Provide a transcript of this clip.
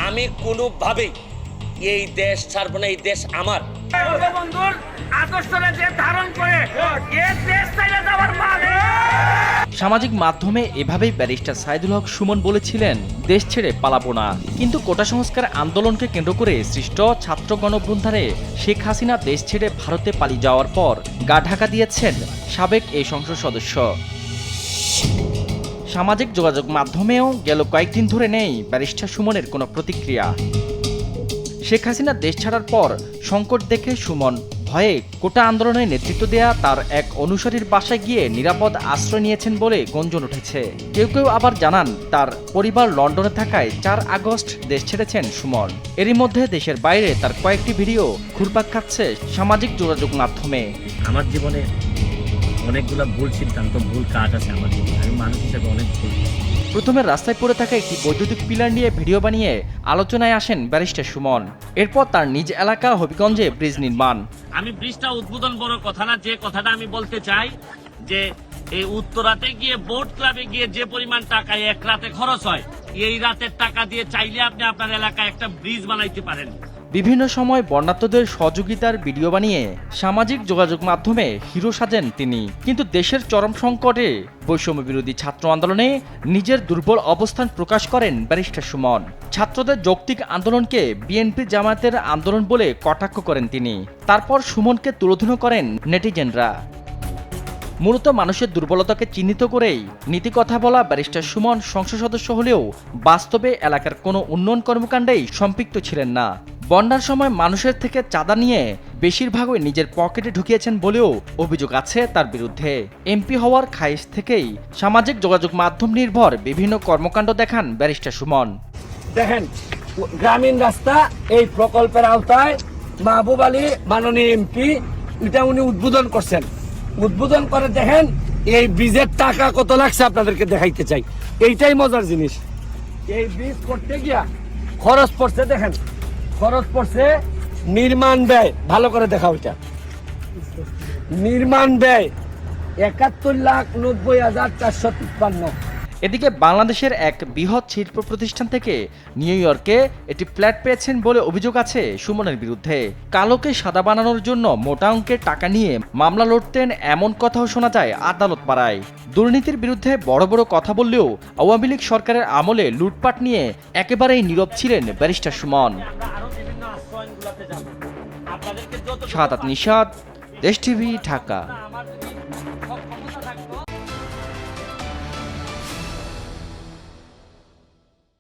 আমি কোনোভাবেই এই দেশ ছাড়বো না। এই দেশ আমার। বঙ্গবন্ধুর আদর্শরে যে ধারণ করে এই দেশ ছেড়ে যাওয়ার মানে। সামাজিক মাধ্যমে এভাবেই ব্যারিস্টার সাইদুল হক সুমন বলেছিলেন, দেশ ছেড়ে পালাবো না। কিন্তু কোটা সংস্কার আন্দোলনকে কেন্দ্র করে সৃষ্ট ছাত্র গণঅভ্যুত্থানে শেখ হাসিনা দেশ ছেড়ে ভারতে পালিয়ে যাওয়ার পর গা ঢাকা দিয়েছেন সাবেক এই সংসদ সদস্য। সামাজিক যোগাযোগ মাধ্যমেও গেল কয়েকদিন ধরে নেই ব্যারিস্টার সুমনের কোনো প্রতিক্রিয়া। শেখ হাসিনা দেশ ছাড়ার পর সংকট দেখে সুমন ভয়ে কোটা আন্দোলনে নেতৃত্ব দেয়া তার এক অনুসারীর বাসায় গিয়ে নিরাপদ আশ্রয় নিয়েছেন বলে গুঞ্জন উঠেছে। কেউ কেউ আবার জানান তার পরিবার লন্ডনে থাকায় ৪ আগস্ট দেশ ছেড়েছেন সুমন। এরই মধ্যে দেশের বাইরে তার কয়েকটি ভিডিও ঘুরপাক খাচ্ছে সামাজিক যোগাযোগ মাধ্যমে। আমার জীবনে অনেকগুলো ভুল সিদ্ধান্ত, ভুল কাজ আছে আমার জীবনে। আমি মানুষ হিসেবে অনেক ভুল। প্রথমে রাস্তায় পড়ে থাকা একটি বৈদ্যুতিক পিলার নিয়ে ভিডিও বানিয়ে আলোচনায় আসেন ব্যারিস্টার সুমন। এরপর তার নিজ এলাকা হবিগঞ্জে ব্রিজ নির্মাণ। আমি ব্রিজটা উদ্বোধন বড় কথা না, যে কথাটা আমি বলতে চাই যে এই উত্তরাতে গিয়ে বোট ক্লাবে গিয়ে যে পরিমাণ টাকা এক রাতে খরচ হয়, এই রাতের টাকা দিয়ে চাইলে আপনি আপনার এলাকায় একটা ব্রিজ বানাইতে পারেন। বিভিন্ন সময় বন্যার্তদের সহযোগিতার ভিডিও বানিয়ে সামাজিক যোগাযোগ মাধ্যমে হিরো সাজেন তিনি। কিন্তু দেশের চরম সংকটে বৈষম্য বিরোধী ছাত্র আন্দোলনে নিজের দুর্বল অবস্থান প্রকাশ করেন ব্যারিস্টার সুমন। ছাত্রদের যৌক্তিক আন্দোলনকে বিএনপি জামায়াতের আন্দোলন বলে কটাক্ষ করেন তিনি। তারপর সুমনকে তুলোধুনো করেন নেটিজেনরা। মূলত মানুষের দুর্বলতাকে চিহ্নিত করেই নীতি কথা বলা ব্যারিস্টার সুমন সংসদ সদস্য হলেও বাস্তবে এলাকার কোনো উন্নয়ন কর্মকাণ্ডেই সম্পৃক্ত ছিলেন না। বন্যার সময় মানুষের থেকে চাঁদা নিয়ে বেশিরভাগই নিজের পকেটে ঢুকিয়েছেন বলেও অভিযোগ আছে তার বিরুদ্ধে। এমপি হওয়ার খায়েশ থেকেই সামাজিক যোগাযোগ মাধ্যম নির্ভর বিভিন্ন কর্মকাণ্ড দেখান ব্যারিস্টার সুমন। দেখেন, গ্রামীণ রাস্তা এই প্রকল্পের আওতায় মাহবুব আলী মাননীয় এমপি এটা উনি উদ্বোধন করছেন। উদ্বোধন করে দেখেন এই ব্রিজের টাকা কত লাগছে আপনাদেরকে দেখাইতে চাই। এইটাই মজার জিনিস। এই ব্রিজ করতে গিয়া খরচ পড়ছে, দেখেন খরচ পড়ছে নির্মাণ ব্যয়, ভালো করে দেখা ওইটা নির্মাণ ব্যয় ৭১,৯০,৪৫৩। এদিকে বাংলাদেশের এক বৃহৎ শিল্প প্রতিষ্ঠান থেকে নিউ ইয়র্কে একটি ফ্ল্যাট পেয়েছেন বলে অভিযোগ আছে সুমনের বিরুদ্ধে। কালোকে সাদা বানানোর জন্য মোটা অঙ্কের টাকা নিয়ে মামলা লড়তেন এমন কথাও শোনা যায় আদালত পাড়ায়। দুর্নীতির বিরুদ্ধে বড় বড় কথা বললেও আওয়ামী লীগ সরকারের আমলে লুটপাট নিয়ে একেবারেই নীরব ছিলেন ব্যারিস্টার সুমন। শাহাদাত নিশাত, দেশ টিভি, ঢাকা।